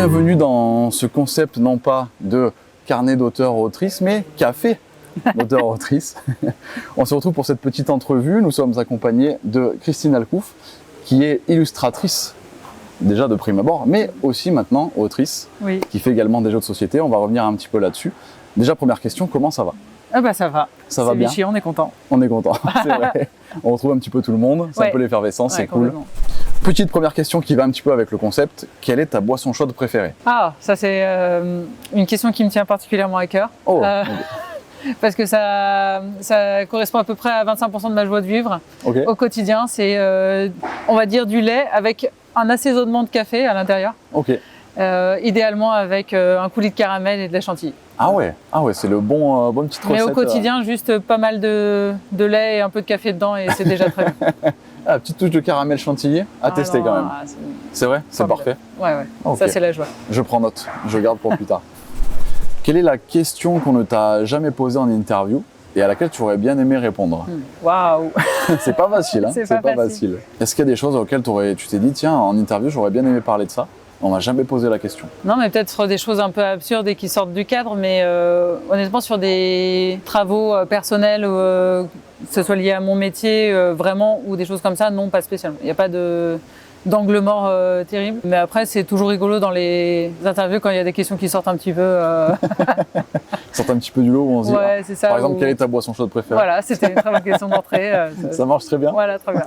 Bienvenue dans ce concept, non pas de carnet d'auteur-autrice, mais café d'auteur-autrice. On se retrouve pour cette petite entrevue. Nous sommes accompagnés de Christine Alcouf, qui est illustratrice, déjà de prime abord, mais aussi maintenant autrice, oui. Qui fait également des jeux de société. On va revenir un petit peu là-dessus. Déjà, première question, comment ça va? Ah bah ça va. Ça va bien. Vichy, on est content. On est content, c'est vrai. On retrouve un petit peu tout le monde, c'est un peu l'effervescence, c'est cool. Petite première question qui va un petit peu avec le concept. Quelle est ta boisson chaude préférée? Ah, ça c'est une question qui me tient particulièrement à cœur. Oh, parce que ça correspond à peu près à 25% de ma joie de vivre au quotidien. C'est, on va dire, du lait avec un assaisonnement de café à l'intérieur. Idéalement avec un coulis de caramel et de la chantilly. Ah ouais, c'est le bon petite recette. Mais au quotidien, juste pas mal de lait et un peu de café dedans et c'est déjà très bien. Ah, petite touche de caramel chantilly à tester quand même. C'est vrai, c'est parfait. Ouais. Ça c'est la joie. Je prends note, je garde pour plus tard. Quelle est la question qu'on ne t'a jamais posée en interview et à laquelle tu aurais bien aimé répondre? Waouh. C'est pas facile, hein. C'est pas facile. Est-ce qu'il y a des choses auxquelles tu t'es dit, tiens, en interview, j'aurais bien aimé parler de ça? On m'a jamais posé la question. Non, mais peut-être sur des choses un peu absurdes et qui sortent du cadre, mais honnêtement sur des travaux personnels, que ce soit lié à mon métier vraiment, ou des choses comme ça, non, pas spécialement. Il n'y a pas d'angle mort terrible. Mais après, c'est toujours rigolo dans les interviews quand il y a des questions qui sortent un petit peu... sortent un petit peu du lot où on se dit, c'est ça, par exemple, quelle est ta boisson chaude préférée? Voilà, c'était une très bonne question d'entrée. Ça marche très bien. Voilà, très bien.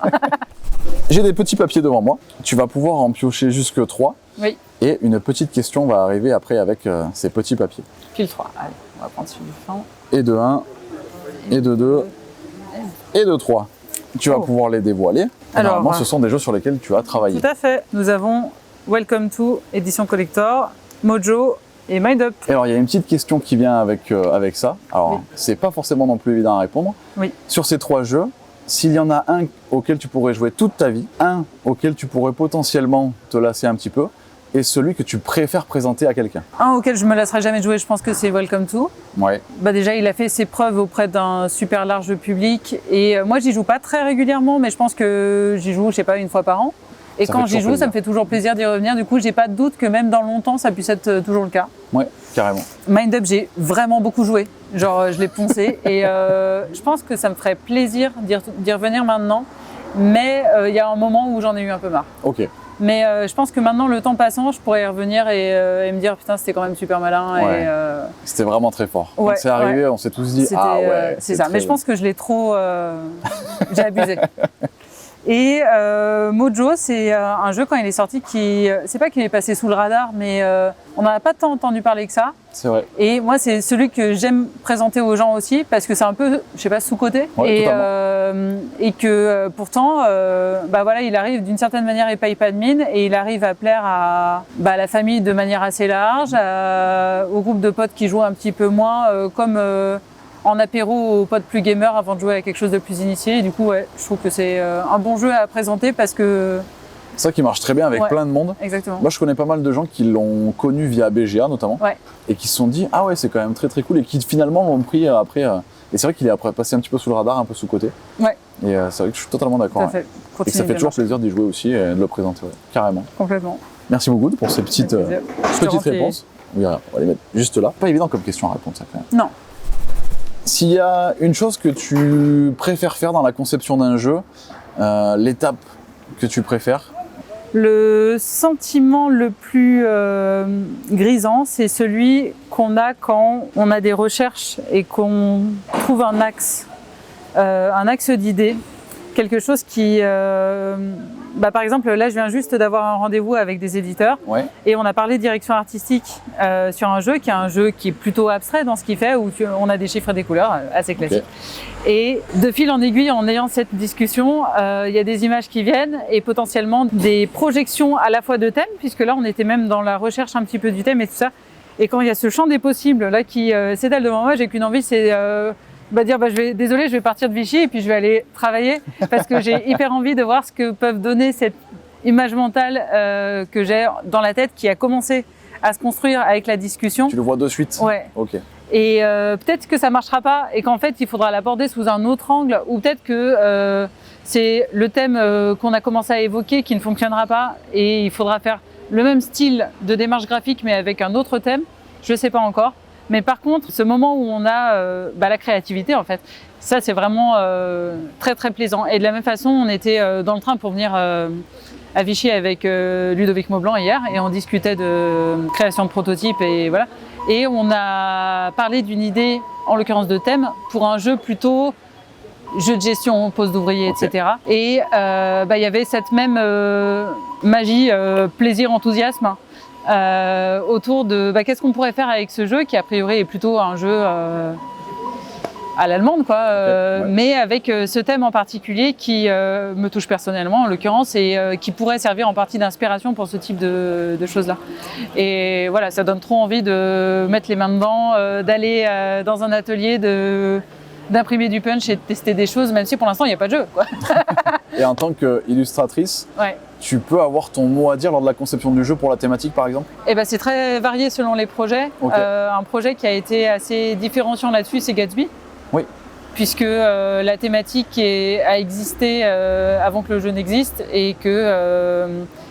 J'ai des petits papiers devant moi. Tu vas pouvoir en piocher jusque 3. Oui. Et une petite question va arriver après avec ces petits papiers. Pile 3. Allez, on va prendre celui du fond. Et de 1, et de 2, et de 3. Tu vas pouvoir les dévoiler. Alors, normalement, ce sont des jeux sur lesquels tu as travaillé. Tout à fait. Nous avons Welcome to Édition Collector, Mojo et Mind Up. Et alors, il y a une petite question qui vient avec ça. Alors, c'est pas forcément non plus évident à répondre. Oui. Sur ces 3 jeux, s'il y en a un auquel tu pourrais jouer toute ta vie, un auquel tu pourrais potentiellement te lasser un petit peu, et celui que tu préfères présenter à quelqu'un? Un auquel je me lasserai jamais de jouer, je pense que c'est Welcome to. Ouais. Bah déjà, il a fait ses preuves auprès d'un super large public, et moi, j'y joue pas très régulièrement, mais je pense que j'y joue, je sais pas, une fois par an. Et quand j'y joue, ça me fait toujours plaisir d'y revenir. Du coup, j'ai pas de doute que même dans longtemps, ça puisse être toujours le cas. Ouais, carrément. Mind Up, j'ai vraiment beaucoup joué. Genre, je l'ai poncé. Et je pense que ça me ferait plaisir d'y revenir maintenant. Mais il y a un moment où j'en ai eu un peu marre. Ok. Mais je pense que maintenant, le temps passant, je pourrais y revenir et me dire, putain, c'était quand même super malin. Ouais. C'était vraiment très fort. Quand c'est arrivé, on s'est tous dit, ah ouais. C'est ça. Mais je pense que je l'ai trop... j'ai abusé. Et Mojo, c'est un jeu quand il est sorti qui, c'est pas qu'il est passé sous le radar, mais on n'en a pas tant entendu parler que ça. C'est vrai. Et moi, c'est celui que j'aime présenter aux gens aussi parce que c'est un peu, je sais pas, sous-coté. Et que pourtant, bah voilà, il arrive d'une certaine manière, il paye pas de mine et il arrive à plaire à la famille de manière assez large, au groupe de potes qui jouent un petit peu moins, comme en apéro aux potes plus gamers avant de jouer à quelque chose de plus initié. Et du coup, je trouve que c'est un bon jeu à présenter parce que... C'est ça qui marche très bien avec plein de monde. Exactement. Moi, je connais pas mal de gens qui l'ont connu via BGA notamment. Et qui se sont dit, ah ouais, c'est quand même très très cool. Et qui finalement l'ont pris après. Et c'est vrai qu'il est après passé un petit peu sous le radar, un peu sous côté. Et c'est vrai que je suis totalement d'accord. Et que ça fait toujours plaisir d'y jouer aussi et de le présenter. Carrément. Complètement. Merci beaucoup pour ces petites réponses. Oui, on va les mettre juste là. Pas évident comme question à répondre, ça quand même. Non. S'il y a une chose que tu préfères faire dans la conception d'un jeu, l'étape que tu préfères? Le sentiment le plus grisant, c'est celui qu'on a quand on a des recherches et qu'on trouve un axe d'idées, quelque chose qui... par exemple, là, je viens juste d'avoir un rendez-vous avec des éditeurs et on a parlé de direction artistique sur un jeu qui est plutôt abstrait dans ce qu'il fait, où on a des chiffres et des couleurs assez classiques. Et de fil en aiguille, en ayant cette discussion, il y a des images qui viennent et potentiellement des projections à la fois de thèmes, puisque là, on était même dans la recherche un petit peu du thème et tout ça. Et quand il y a ce champ des possibles là qui s'étale devant moi, j'ai qu'une envie, c'est... dire désolé, je vais partir de Vichy et puis je vais aller travailler parce que j'ai hyper envie de voir ce que peuvent donner cette image mentale que j'ai dans la tête qui a commencé à se construire avec la discussion. Tu le vois de suite? Ouais. Ok. Et peut-être que ça marchera pas et qu'en fait il faudra l'aborder sous un autre angle, ou peut-être que c'est le thème qu'on a commencé à évoquer qui ne fonctionnera pas et il faudra faire le même style de démarche graphique mais avec un autre thème, je ne sais pas encore. Mais par contre, ce moment où on a la créativité, en fait, ça c'est vraiment très très plaisant. Et de la même façon, on était dans le train pour venir à Vichy avec Ludovic Maublanc hier et on discutait de création de prototypes et voilà. Et on a parlé d'une idée, en l'occurrence de thème, pour un jeu plutôt jeu de gestion, pose d'ouvrier, etc. Et il y avait cette même magie, plaisir, enthousiasme autour de qu'est-ce qu'on pourrait faire avec ce jeu qui a priori est plutôt un jeu à l'allemande, quoi, mais avec ce thème en particulier qui me touche personnellement en l'occurrence et qui pourrait servir en partie d'inspiration pour ce type de choses-là. Et voilà, ça donne trop envie de mettre les mains dedans, d'aller dans un atelier, d'imprimer du punch et de tester des choses, même si pour l'instant il n'y a pas de jeu, quoi. Et en tant qu'illustratrice, tu peux avoir ton mot à dire lors de la conception du jeu pour la thématique par exemple? Eh ben, c'est très varié selon les projets. Un projet qui a été assez différenciant là-dessus, c'est Gatsby. Oui. Puisque la thématique a existé avant que le jeu n'existe et que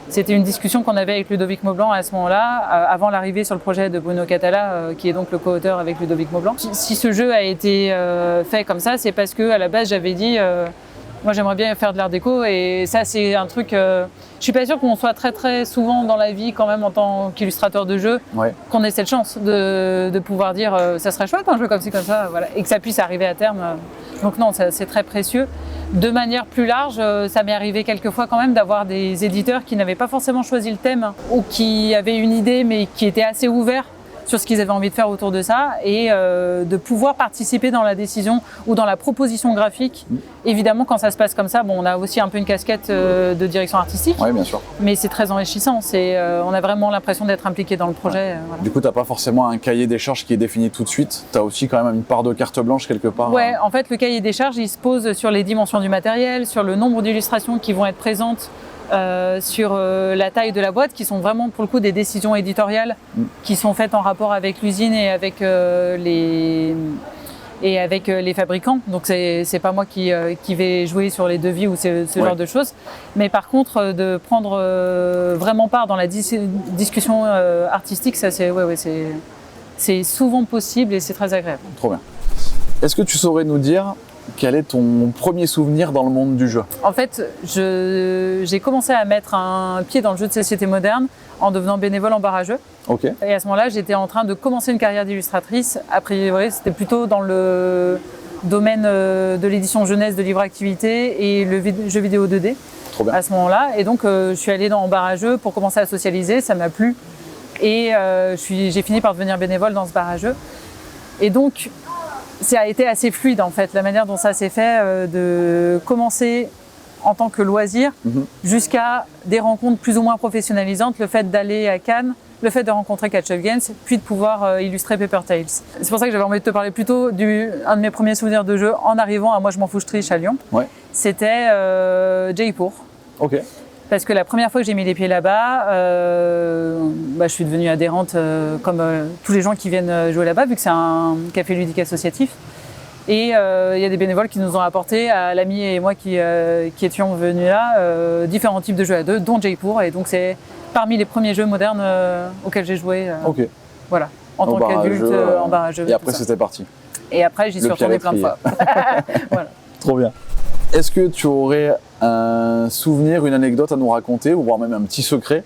c'était une discussion qu'on avait avec Ludovic Maublanc à ce moment-là, avant l'arrivée sur le projet de Bruno Catala, qui est donc le co-auteur avec Ludovic Maublanc. Si ce jeu a été fait comme ça, c'est parce que à la base j'avais dit moi j'aimerais bien faire de l'art déco et ça c'est un truc. Je suis pas sûre qu'on soit très très souvent dans la vie quand même en tant qu'illustrateur de jeu, qu'on ait cette chance de pouvoir dire ça serait chouette un jeu comme ci comme ça, voilà, et que ça puisse arriver à terme. Donc non, c'est très précieux. De manière plus large, ça m'est arrivé quelquefois quand même d'avoir des éditeurs qui n'avaient pas forcément choisi le thème ou qui avaient une idée mais qui étaient assez ouverts sur ce qu'ils avaient envie de faire autour de ça et de pouvoir participer dans la décision ou dans la proposition graphique. Évidemment, quand ça se passe comme ça, on a aussi un peu une casquette de direction artistique. Oui, bien sûr. Mais c'est très enrichissant. On a vraiment l'impression d'être impliqué dans le projet. Voilà. Du coup, tu n'as pas forcément un cahier des charges qui est défini tout de suite. Tu as aussi quand même une part de carte blanche quelque part. Ouais, en fait, le cahier des charges, il se pose sur les dimensions du matériel, sur le nombre d'illustrations qui vont être présentes, sur la taille de la boîte, qui sont vraiment pour le coup des décisions éditoriales qui sont faites en rapport avec l'usine et avec les fabricants. Donc c'est pas moi qui vais jouer sur les devis ou ce genre de choses. Mais par contre, de prendre vraiment part dans la discussion artistique, ça c'est souvent possible et c'est très agréable. Trop bien. Est-ce que tu saurais nous dire quel est ton premier souvenir dans le monde du jeu? En fait, j'ai commencé à mettre un pied dans le jeu de société moderne en devenant bénévole en bar à jeux. Et à ce moment-là, j'étais en train de commencer une carrière d'illustratrice. A priori, c'était plutôt dans le domaine de l'édition jeunesse de livres activités et le jeu vidéo 2D à ce moment-là. Et donc, je suis allée dans un bar à jeux pour commencer à socialiser. Ça m'a plu. Et j'ai fini par devenir bénévole dans ce bar à jeux. Et donc, ça a été assez fluide en fait, la manière dont ça s'est fait, de commencer en tant que loisir jusqu'à des rencontres plus ou moins professionnalisantes, le fait d'aller à Cannes, le fait de rencontrer Catch Up Games, puis de pouvoir illustrer Paper Tales. C'est pour ça que j'avais envie de te parler plutôt un de mes premiers souvenirs de jeu en arrivant à Moi je m'en fous, je triche à Lyon. C'était Jaipur. Parce que la première fois que j'ai mis les pieds là-bas, je suis devenue adhérente comme tous les gens qui viennent jouer là-bas, vu que c'est un café ludique associatif. Et il y a des bénévoles qui nous ont apporté, à l'ami et moi qui étions venus là, différents types de jeux à deux, dont Jaipur. Et donc c'est parmi les premiers jeux modernes auxquels j'ai joué. Voilà, en tant qu'adulte, en bar à jeux. Et après c'était parti. Et après j'y suis retournée plein de fois. Voilà. Trop bien. Est-ce que tu aurais un souvenir, une anecdote à nous raconter, ou voire même un petit secret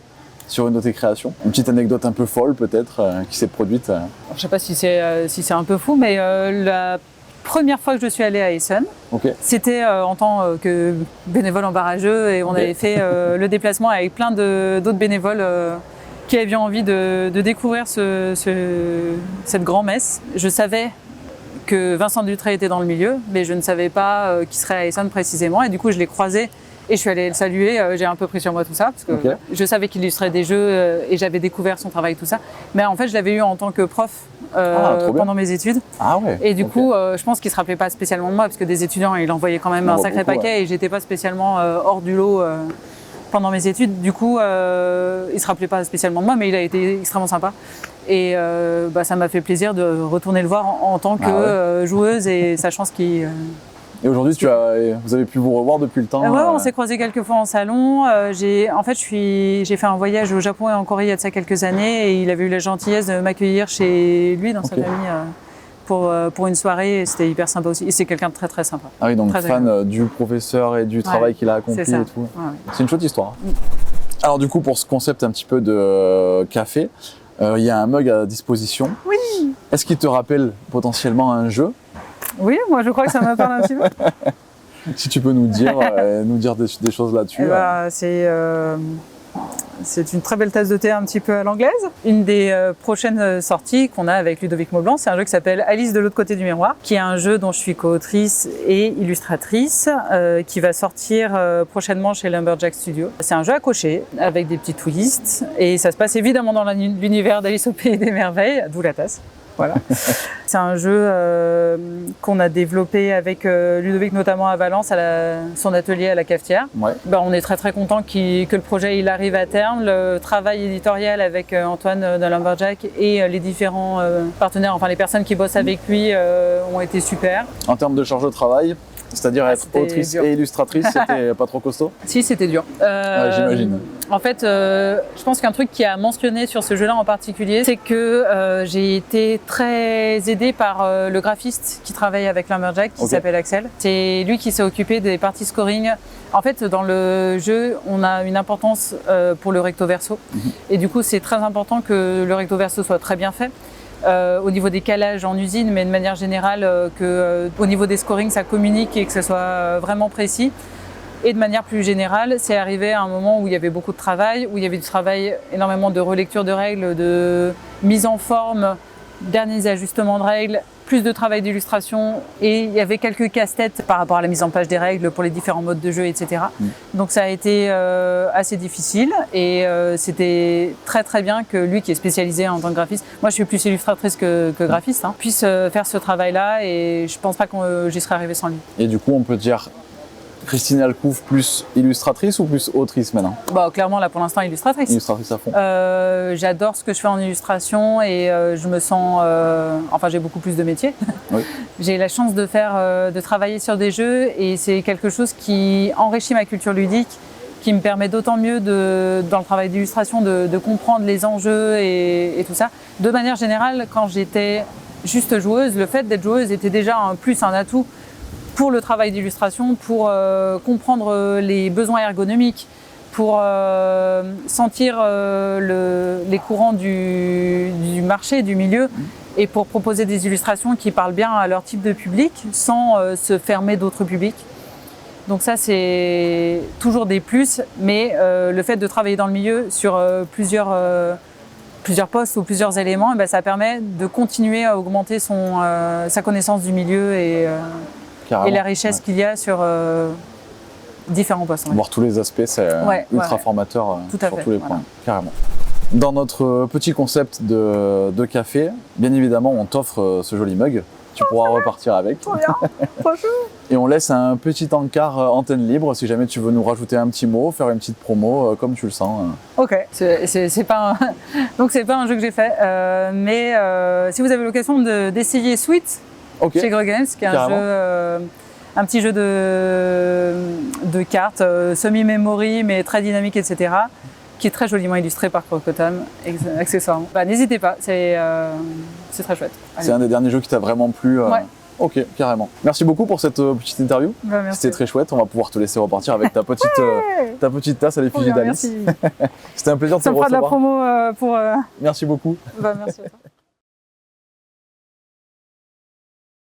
sur une de tes créations? Une petite anecdote un peu folle peut-être, qui s'est produite Je ne sais pas si c'est un peu fou, mais la première fois que je suis allée à Essen, c'était en tant que bénévole en bar à jeux et on avait fait le déplacement avec plein d'autres bénévoles qui avaient envie de découvrir cette grand-messe. Je savais que Vincent Dutray était dans le milieu, mais je ne savais pas qu'il serait à Essen précisément. Et du coup, je l'ai croisé et je suis allée le saluer. J'ai un peu pris sur moi tout ça, parce que je savais qu'il illustrait des jeux et j'avais découvert son travail, tout ça. Mais en fait, je l'avais eu en tant que prof pendant mes études. Et du coup, je pense qu'il ne se rappelait pas spécialement de moi, parce que des étudiants, il envoyait quand même un sacré paquet et j'étais pas spécialement hors du lot pendant mes études. Du coup, il ne se rappelait pas spécialement de moi, mais il a été extrêmement sympa. Et ça m'a fait plaisir de retourner le voir en tant que joueuse et sachant ce qu'il Et aujourd'hui, vous avez pu vous revoir depuis le temps. Ouais, on s'est croisés quelques fois en salon. J'ai fait un voyage au Japon et en Corée il y a de ça quelques années et il avait eu la gentillesse de m'accueillir chez lui dans sa famille pour une soirée et c'était hyper sympa aussi. Et c'est quelqu'un de très très sympa. Ah oui, donc très fan du professeur et du travail qu'il a accompli et tout. Ouais. C'est une chouette histoire. Alors du coup, pour ce concept un petit peu de café, il y a un mug à disposition. Oui. Est-ce qu'il te rappelle potentiellement un jeu? Oui, moi je crois que ça me parle un petit peu. Si tu peux nous dire des choses là-dessus. C'est une très belle tasse de thé un petit peu à l'anglaise. Une des prochaines sorties qu'on a avec Ludovic Maublanc, c'est un jeu qui s'appelle Alice de l'autre côté du miroir, qui est un jeu dont je suis co-autrice et illustratrice, qui va sortir prochainement chez Lumberjack Studio. C'est un jeu à cocher avec des petits twists et ça se passe évidemment dans l'univers d'Alice au pays des merveilles, d'où la tasse. Voilà. C'est un jeu qu'on a développé avec Ludovic, notamment à Valence, son atelier à la cafetière. Ouais. On est très très content que le projet il arrive à terme. Le travail éditorial avec Antoine de Lumberjack et les différents partenaires, enfin les personnes qui bossent avec lui ont été super. En termes de charge de travail, c'est-à-dire être autrice dur. Et illustratrice, c'était pas trop costaud? Si, c'était dur. J'imagine. En fait, je pense qu'un truc qui a mentionné sur ce jeu-là en particulier, c'est que j'ai été très aidée par le graphiste qui travaille avec Lumberjack, qui s'appelle Axel. C'est lui qui s'est occupé des parties scoring. En fait, dans le jeu, on a une importance pour le recto verso. Et du coup, c'est très important que le recto verso soit très bien fait. Au niveau des calages en usine, mais de manière générale, au niveau des scorings, ça communique et que ce soit vraiment précis. Et de manière plus générale, c'est arrivé à un moment où il y avait beaucoup de travail, où il y avait du travail, énormément de relecture de règles, de mise en forme, derniers ajustements de règles, plus de travail d'illustration et il y avait quelques casse-têtes par rapport à la mise en page des règles pour les différents modes de jeu, etc. Donc ça a été assez difficile et c'était très très bien que lui qui est spécialisé en tant que graphiste, moi je suis plus illustratrice que graphiste, puisse faire ce travail-là et je pense pas que j'y serais arrivée sans lui. Et du coup on peut dire Christine Alcouf plus illustratrice ou plus autrice maintenant? Clairement là pour l'instant illustratrice. Illustratrice à fond. J'adore ce que je fais en illustration et je me sens, j'ai beaucoup plus de métiers. Oui. J'ai la chance de travailler sur des jeux et c'est quelque chose qui enrichit ma culture ludique, qui me permet d'autant mieux dans le travail d'illustration de comprendre les enjeux et tout ça. De manière générale, quand j'étais juste joueuse, le fait d'être joueuse était déjà un atout pour le travail d'illustration, pour comprendre les besoins ergonomiques, pour sentir les courants du marché, du milieu, et pour proposer des illustrations qui parlent bien à leur type de public, sans se fermer d'autres publics. Donc ça, c'est toujours des plus, mais le fait de travailler dans le milieu sur plusieurs postes ou plusieurs éléments, ça permet de continuer à augmenter sa connaissance du milieu et la richesse qu'il y a sur différents postes. Voir tous les aspects, c'est ultra formateur sur tous les points, carrément. Dans notre petit concept de café, bien évidemment, on t'offre ce joli mug. Tu pourras repartir avec. Trop bien. Bonjour. Et on laisse un petit encart antenne libre si jamais tu veux nous rajouter un petit mot, faire une petite promo, comme tu le sens. Ok, c'est pas un jeu que j'ai fait, mais si vous avez l'occasion d'essayer Sweet chez Groggens, qui est un petit jeu de cartes, semi-memory, mais très dynamique, etc., qui est très joliment illustré par Crocotam, accessoirement. N'hésitez pas, c'est très chouette. Allez. C'est un des derniers jeux qui t'a vraiment plu. Ouais. Ok, carrément. Merci beaucoup pour cette petite interview. C'était très chouette. On va pouvoir te laisser repartir avec ta petite tasse à l'effigie d'Alice. C'était un plaisir de te recevoir. Ça me fera de la promo pour... Merci beaucoup. Merci à toi.